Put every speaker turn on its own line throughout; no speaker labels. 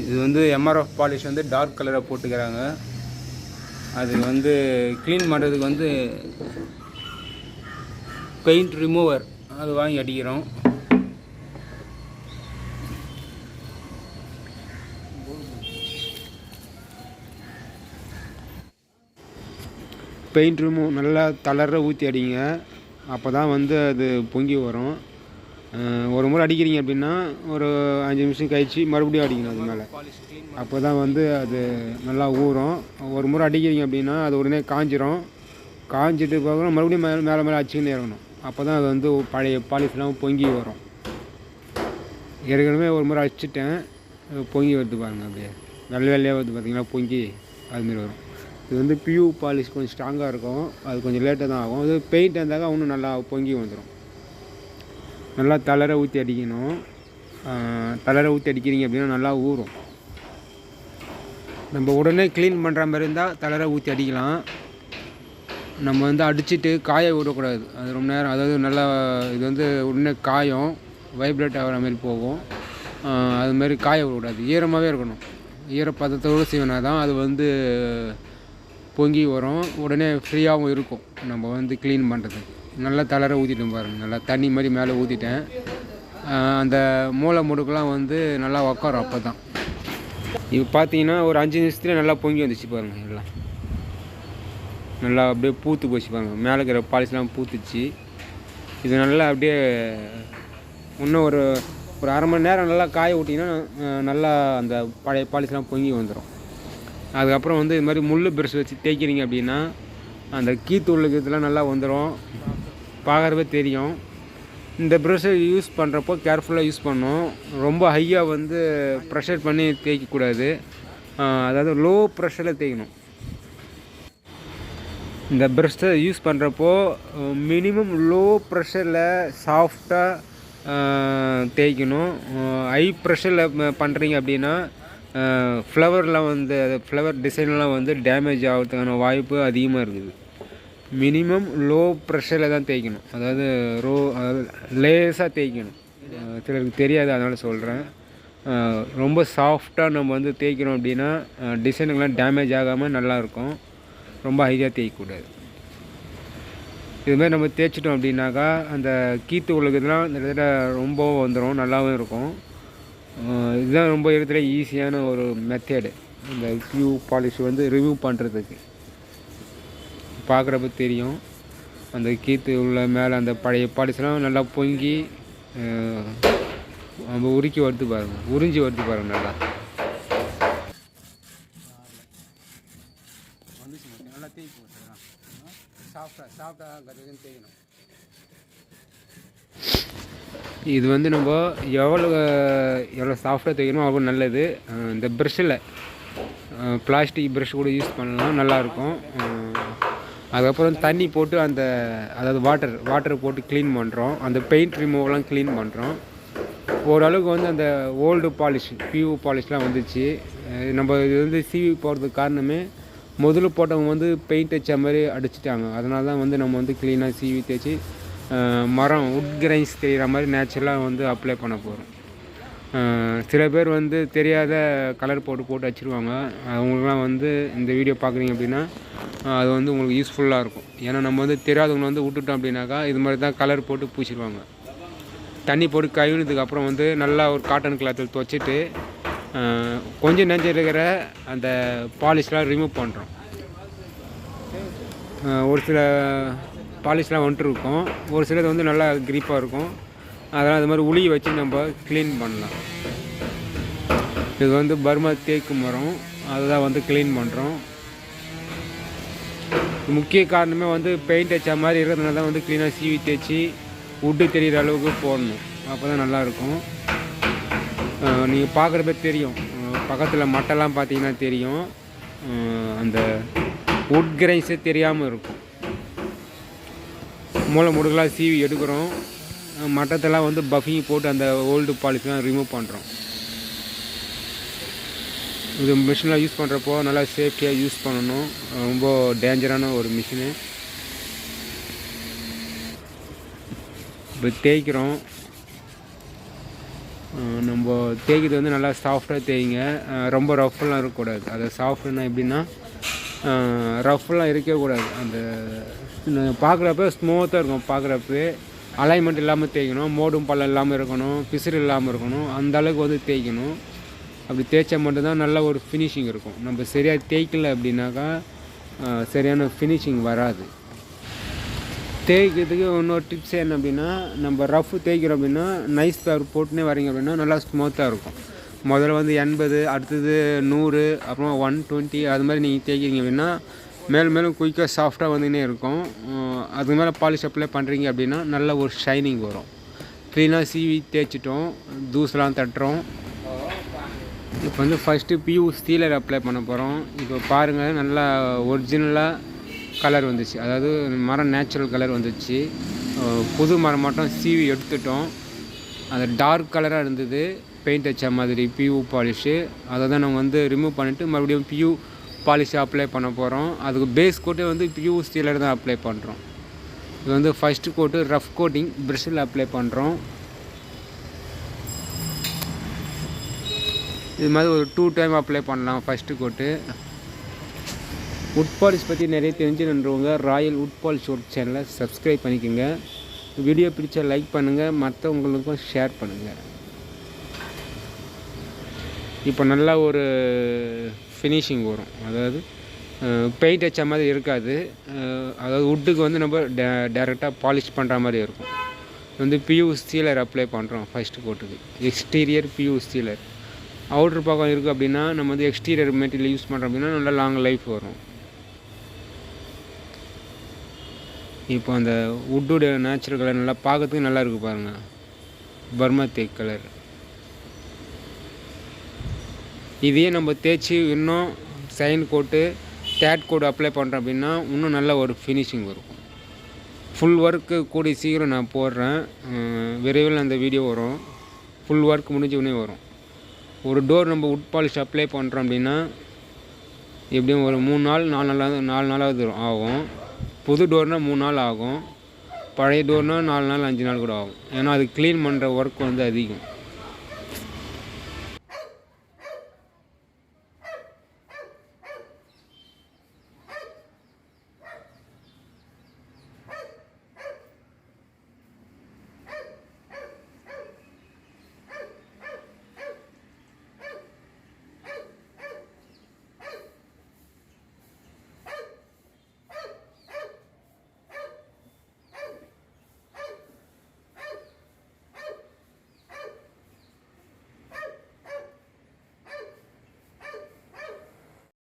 இது வந்து MRF polish வந்து டார்க் கலரை போட்டுக்கிறாங்க. அது வந்து க்ளீன் பண்ணுறதுக்கு வந்து பெயிண்ட் ரிமூவர் அது வாங்கி அடிக்கிறோம். பெயிண்ட் ரிமூவ் நல்லா தளர ஊற்றி அடிங்க. அப்போ தான் வந்து அது பொங்கி வரும். ஒரு முறை அடிக்கிறீங்க அப்படின்னா ஒரு 5 நிமிஷம் கழிச்சு மறுபடியும் அடிக்கணும் அது மேலே. அப்போ தான் வந்து அது நல்லா ஊறும். ஒரு முறை அடிக்கிறீங்க அப்படின்னா அது உடனே காஞ்சிரும். காஞ்சிட்டு போக மறுபடியும் மேலே மேலே அடிச்சுக்கின்னு இறங்கணும். அப்போ தான் அது வந்து பழைய பாலிஷ்லாம் பொங்கி வரும். ஏற்கனவே ஒரு முறை அடிச்சுட்டேன், பொங்கி வருது பாருங்கள். அப்படியே வெள்ளை வெள்ளையாக வருது பார்த்திங்கன்னா, பொங்கி அதுமாரி வரும். இது வந்து பியூ பாலிஷ் கொஞ்சம் ஸ்ட்ராங்காக இருக்கும். அது கொஞ்சம் லேட்டாக தான் ஆகும். அது பெயிண்ட் இருந்தாக்கா இன்னும் நல்லா பொங்கி வந்துடும். நல்லா தளர ஊற்றி அடிக்கணும். தளர ஊற்றி அடிக்கிறீங்க அப்படின்னா நல்லா ஊறும். நம்ம உடனே க்ளீன் பண்ணுற மாதிரி இருந்தால் தளர ஊற்றி அடிக்கலாம். நம்ம வந்து அடிச்சுட்டு காய விடக்கூடாது. அது ரொம்ப நேரம், அதாவது நல்லா இது வந்து உடனே காயம் வைப்ரேட் ஆகிற மாதிரி போகும். அதுமாரி காய விடக்கூடாது. ஈரமாகவே இருக்கணும். ஈரப்பதத்தோடு செய்வனா தான் அது வந்து பொங்கி வரும். உடனே ஃப்ரீயாகவும் இருக்கும் நம்ம வந்து க்ளீன் பண்ணுறதுக்கு. நல்லா தளர ஊற்றிட்டேன் பாருங்கள். நல்லா தண்ணி மாதிரி மேலே ஊற்றிட்டேன். அந்த மூளை முடுக்கெலாம் வந்து நல்லா உக்காரும். அப்போ தான் இப்போ பார்த்தீங்கன்னா ஒரு 5 நிமிஷத்துலேயே நல்லா பொங்கி வந்துச்சு பாருங்கள். எல்லாம் நல்லா அப்படியே பூத்து போச்சு பாருங்கள். மேலே இருக்கிற பாலிஷ்லாம் பூத்துச்சு. இது நல்லா அப்படியே இன்னும் ஒரு அரை மணி நேரம் நல்லா காய விட்டிங்கன்னா நல்லா அந்த பழைய பாலிஷ்லாம் பொங்கி வந்துடும். அதுக்கப்புறம் வந்து இது மாதிரி முள் ப்ரஷ் வச்சு தேய்க்கிறீங்க அப்படின்னா அந்த கீத்தூளுக்கு இதெல்லாம் நல்லா வந்துடும். பார்க்குறவே தெரியும். இந்த ப்ரஷ்ஷை யூஸ் பண்ணுறப்போ கேர்ஃபுல்லாக யூஸ் பண்ணணும். ரொம்ப ஹையாக வந்து ப்ரெஷர் பண்ணி தேய்க்கக்கூடாது. அதாவது லோ ப்ரெஷரில் தேய்க்கணும். இந்த ப்ரஷ்ஷை யூஸ் பண்ணுறப்போ மினிமம் லோ ப்ரெஷரில் சாஃப்டாக தேய்க்கணும். ஹை ப்ரெஷரில் பண்ணுறீங்க அப்படின்னா ஃப்ளவர்லாம் வந்து ஃப்ளவர் டிசைன்லாம் வந்து டேமேஜ் ஆகிறதுக்கான வாய்ப்பு அதிகமாக இருக்குது. மினிமம் லோ ப்ரெஷரில் தான் தேய்க்கணும். அதாவது அதாவது லேஸாக தேய்க்கணும். சிலருக்கு தெரியாது, அதனால் சொல்கிறேன். ரொம்ப சாஃப்டாக நம்ம வந்து தேய்க்கணும் அப்படின்னா டிசைனுங்கெலாம் டேமேஜ் ஆகாமல் நல்லாயிருக்கும். ரொம்ப ஹையாக தேய்க்கக்கூடாது. இதுமாதிரி நம்ம தேய்ச்சிட்டோம் அப்படின்னாக்கா அந்த கீத்து உலகத்துலாம் இந்த இடத்துல ரொம்ப வந்துடும், நல்லாவும் இருக்கும். இதுதான் ரொம்ப இடத்துல ஈஸியான ஒரு மெத்தேடு இந்த பியூ பாலிஷ் வந்து ரிமூவ் பண்ணுறதுக்கு. பார்க்குறப்ப தெரியும் அந்த கீத்து உள்ள மேலே அந்த பழைய பாலிஷ்லாம் நல்லா பொங்கி நம்ம உருக்கி வருது பாருங்கள், உறிஞ்சி வருது பாருங்கள். நல்லா வந்துச்சு, நல்லா தேய்ச்சி போட்டுக்கலாம். சாஃப்டாக தேய்க்கணும். இது வந்து நம்ம எவ்வளோ சாஃப்டாக தேய்க்கணும் அவ்வளோ நல்லது. இந்த ப்ரெஷ்ஷில் பிளாஸ்டிக் ப்ரெஷ் கூட யூஸ் பண்ணலாம், நல்லாயிருக்கும். அதுக்கப்புறம் தண்ணி போட்டு அதாவது வாட்டர் போட்டு க்ளீன் பண்ணுறோம். அந்த பெயிண்ட் ரிமூவெலாம் க்ளீன் பண்ணுறோம். ஓரளவுக்கு வந்து அந்த ஓல்டு பாலிஷ் பியூ பாலிஷ்லாம் வந்துச்சு. நம்ம இது வந்து சீவி போகிறதுக்கு காரணமே முதல்ல போட்டவங்க வந்து பெயிண்ட் வச்ச மாதிரி அடிச்சிட்டாங்க. அதனால தான் வந்து நம்ம வந்து க்ளீனாக சீவி தேய்ச்சி மரம் உட் கிரைன்ஸ் தெரிகிற மாதிரி நேச்சுரலாக வந்து அப்ளை பண்ண போகிறோம். சில பேர் வந்து தெரியாத கலர் போட்டு வச்சுருவாங்க. அவங்களுக்குலாம் வந்து இந்த வீடியோ பார்க்குறீங்க அப்படின்னா அது வந்து உங்களுக்கு யூஸ்ஃபுல்லாக இருக்கும். ஏன்னா நம்ம வந்து தெரியாதவங்களை வந்து விட்டுட்டோம் அப்படின்னாக்கா இது மாதிரி தான் கலர் போட்டு பூச்சிடுவாங்க. தண்ணி போட்டு கழுவினதுக்கப்புறம் வந்து நல்லா ஒரு காட்டன் கிளாத்தில் துவச்சிட்டு கொஞ்சம் நெஞ்சு இருக்கிற அந்த பாலிஷ்லாம் ரிமூவ் பண்ணுறோம். ஒரு சில பாலிஷ்லாம் வந்துட்டுருக்கும், ஒரு சிலது வந்து நல்லா கிரிப்பாக இருக்கும். அதெல்லாம் அது மாதிரி உளியை வச்சு நம்ம க்ளீன் பண்ணலாம். இது வந்து பர்மா தேக்கு மரம், அதுதான் வந்து க்ளீன் பண்ணுறோம். முக்கிய காரணமே வந்து பெயிண்ட் வச்ச மாதிரி இருக்கிறதுனால தான் வந்து க்ளீனாக சீவி தேய்ச்சி உட்டு தெரிகிற அளவுக்கு போடணும். அப்போ தான் நல்லாயிருக்கும். நீங்கள் பார்க்குறப்ப தெரியும், பக்கத்தில் மட்டைலாம் பார்த்தீங்கன்னா தெரியும், அந்த உட் கிரைன்ஸே தெரியாமல் இருக்கும். மூளை முடுக்கெலாம் சீவி எடுக்கிறோம். மட்டத்தெல்லாம் வந்து பஃபிங் போட்டு அந்த ஓல்டு பாலிஷ்லாம் ரிமூவ் பண்ணுறோம். இது மிஷினில் யூஸ் பண்ணுறப்போ நல்லா சேஃப்டியாக யூஸ் பண்ணணும். ரொம்ப டேஞ்சரான ஒரு மிஷினு. இப்போ தேய்க்கிறோம். நம்ம தேய்க்கிறது வந்து நல்லா சாஃப்டாக தேய்ங்க. ரொம்ப ரஃப்லாம் இருக்கக்கூடாது. அது சாஃப்ட்னா எப்படின்னா ரஃப்லாம் இருக்கவே கூடாது. அந்த பார்க்குறப்ப ஸ்மூத்தாக இருக்கும். பார்க்குறப்ப அலைன்மெண்ட் இல்லாமல் தேய்க்கணும். மோடும் பள்ளம் இல்லாமல் இருக்கணும். பிசுறு இல்லாமல் இருக்கணும். அந்த அளவுக்கு வந்து தேய்க்கணும். அப்படி தேய்ச்சா மட்டும்தான் நல்ல ஒரு ஃபினிஷிங் இருக்கும். நம்ம சரியாக தேய்க்கல அப்படின்னாக்கா சரியான ஃபினிஷிங் வராது. தேய்க்கிறதுக்கு இன்னொரு டிப்ஸ் என்ன அப்படின்னா, நம்ம ரஃப் தேய்க்கிறோம் அப்படின்னா நைஸ் பேர் போட்டுனே வரீங்க அப்படின்னா நல்லா ஸ்மூத்தாக இருக்கும். முதல்ல வந்து 80, அடுத்தது 100, அப்புறம் 120 அது மாதிரி நீங்கள் தேய்க்கிறீங்க அப்படின்னா மேலும் மேலும் குயிக்காக சாஃப்டாக வந்துன்னே இருக்கும். அதுக்கு மேலே பாலிஷ் அப்ளை பண்ணுறீங்க அப்படின்னா நல்ல ஒரு ஷைனிங் வரும். க்ளீனாக சீவி தேய்ச்சிட்டோம், தூசெலாம் தட்டுறோம். இப்போ வந்து ஃபஸ்ட்டு பியூ ஸ்டீலர் அப்ளை பண்ண போகிறோம். இப்போ பாருங்கள், நல்லா ஒரிஜினலாக கலர் வந்துச்சு. அதாவது மரம் நேச்சுரல் கலர் வந்துச்சு. புது மரம் மட்டும் சீவி எடுத்துட்டோம். அது டார்க் கலராக இருந்தது, பெயிண்ட் வச்ச மாதிரி பியூ பாலிஷு. அதை தான் நம்ம வந்து ரிமூவ் பண்ணிவிட்டு மறுபடியும் பியூ பாலிஷ் அப்ளை பண்ண போகிறோம். அதுக்கு பேஸ் கோட்டே வந்து பியூ ஸ்டீலர் தான் அப்ளை பண்ணுறோம். இது வந்து ஃபஸ்ட்டு கோட்டு ரஃப் கோட்டிங் ப்ரஷில் அப்ளை பண்ணுறோம். இது மாதிரி ஒரு 2 டைம் அப்ளை பண்ணலாம். ஃபஸ்ட்டு கோட்டு உட் பாலிஷ் பற்றி நிறைய தெரிஞ்சுன்றவங்க ராயல் உட் பாலிஷ் ஒர்க் சேனலை சப்ஸ்கிரைப் பண்ணிக்கோங்க. வீடியோ பிடிச்சா லைக் பண்ணுங்கள், மற்றவங்களுக்கும் ஷேர் பண்ணுங்கள். இப்போ நல்லா ஒரு ஃபினிஷிங் வரும். அதாவது பெயிண்ட் வச்ச மாதிரி இருக்காது. அதாவது உட்டுக்கு வந்து நம்ம டேரெக்டாக பாலிஷ் பண்ணுற மாதிரி இருக்கும். வந்து பியூ ஸ்டீலர் அப்ளை பண்ணுறோம் ஃபஸ்ட்டு கோட்டுக்கு. எக்ஸ்டீரியர் பியூ ஸ்டீலர். அவுட்ரு பக்கம் இருக்குது அப்படின்னா நம்ம வந்து எக்ஸ்டீரியர் மெட்டீரியல் யூஸ் பண்ணுறோம் அப்படின்னா நல்லா லாங் லைஃப் வரும். இப்போ அந்த உட்டோட நேச்சுரல் கலர் நல்லா பார்க்கறதுக்கு நல்லா இருக்குது பாருங்கள். Burma teak colour. இதையே நம்ம தேய்ச்சி இன்னும் shine coat third coat apply பண்ணுறோம் அப்படின்னா இன்னும் நல்ல ஒரு ஃபினிஷிங் வரும். ஃபுல் ஒர்க்கு கூடிய சீக்கிரம் நான் போடுறேன். விரைவில் அந்த வீடியோ வரும். ஃபுல் ஒர்க் முடிஞ்ச உடனே வரும். ஒரு டோர் நம்ம உட் பாலிஷ் அப்ளை பண்ணுறோம் அப்படின்னா எப்படியும் ஒரு 3 நாள் 4 நாளாவது ஆகும். புது டோர்னால் 3 நாள் ஆகும். பழைய டோர்னால் 4 நாள் 5 நாள் கூட ஆகும். ஏன்னா அது க்ளீன் பண்ணுற ஒர்க் வந்து அதிகம்.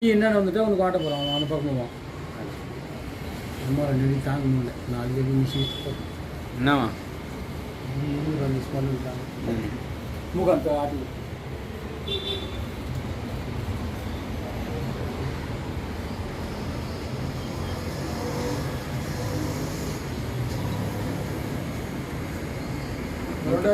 என்னென்ன வந்துட்டு அவனுக்கு காட்ட போகிறான். அந்த பக்கம் போவான். அம்மா 2 அடி தாங்க முடியல. 4 அடி மிஷின்
என்னவா
2 பண்ணிட்டாங்க. முகத்தை ஆட்டி ரெண்டு